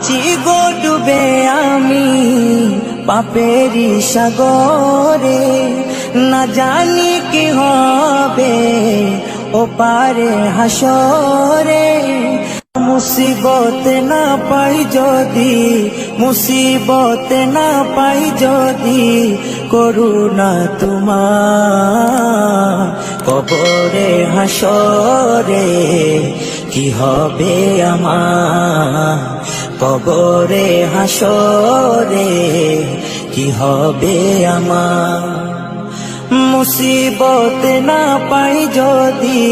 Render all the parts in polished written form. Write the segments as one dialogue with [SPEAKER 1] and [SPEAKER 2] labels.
[SPEAKER 1] আছি গো ডুবে আমি পাপেরি সাগরে, না জানি কি হবে ও পারে হাসরে। মুসিবত না পাই যদি, মুসিবত না পাই যদি, করুণা তোমার কবরে হাসরে কি হবে আমার, কবরে হাসরে কি হবে আমার। মুসিবত না পাই যদি,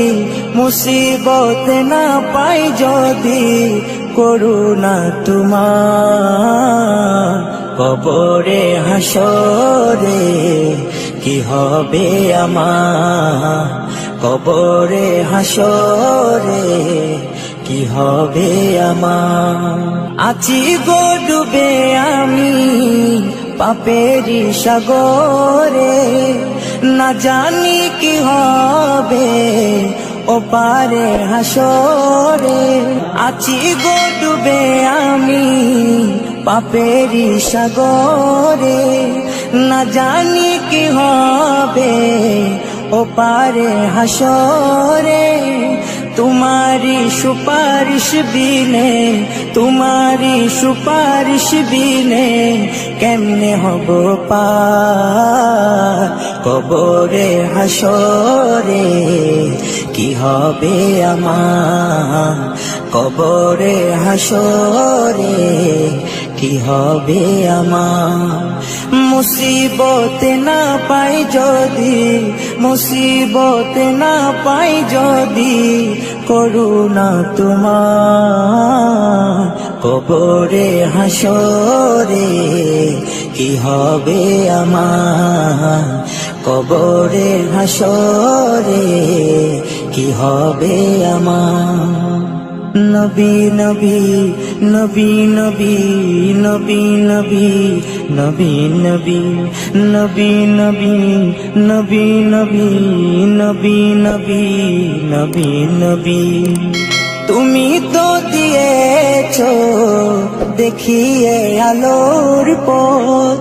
[SPEAKER 1] মুসিবত না পাই যদি, করুণা তোমার কবরে হাসরে কি হবে আমার, কবরে হাসরে কি হবে আমার। আছি গো ডুবে আমি পাপেরি সাগরে, না জানি কি হবে ও পারে হাসরে। আছি গো ডুবে আমি পাপেরি সাগরে, না জানি কি হবে ও পারে হাসরে। तुम्हारी सुपारिश बिने, तुम्हारी सुपारिश बिने केमने हबो पार कबरे हासरे কি হবে আমার, কবরে হাসরে কি হবে আমার। মুসিবত না পাই যদি, মুসিবত না পাই যদি, করুণা তোমার কবরে হাসরে কি হবে আমার, কবরে হাসরে কি হবে আমার। নবী নবী নবী নবী নবী নবী নবী নবী নবী নবী নবী নবী নবী নবী নবী নবী। তুমি তো দিয়েছো দেখিয়ে আলোর পথ,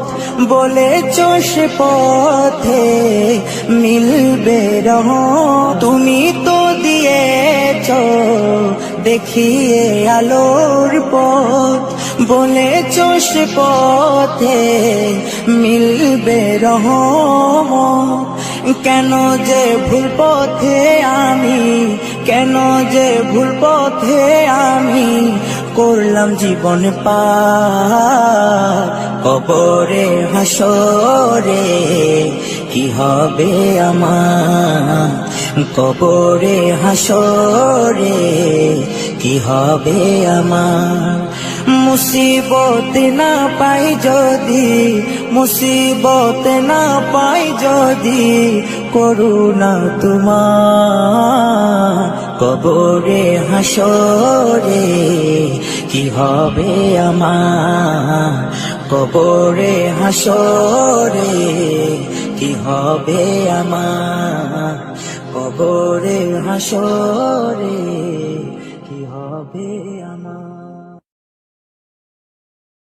[SPEAKER 1] বলেছো সে পথে মিলবে রহমত। তুমি তো দিয়েছো দেখিয়ে আলোর পথ, বলেছো সে পথে মিলবে রহমত। কেন যে ভুল পথে আমি, কেন যে ভুল পথে আমি করলাম জীবন পার কবরে হাসরে কি হবে আমার, কবরে হাসরে কি হবে আমার। মুসিবত না পাই যদি, মুসিবত না পাই যদি, করুণা তোমার কবরে হাসরে কি হবে আমার, কবরে হাসরে কি হবে আমার, কবরে হাসরে কি হবে আমার।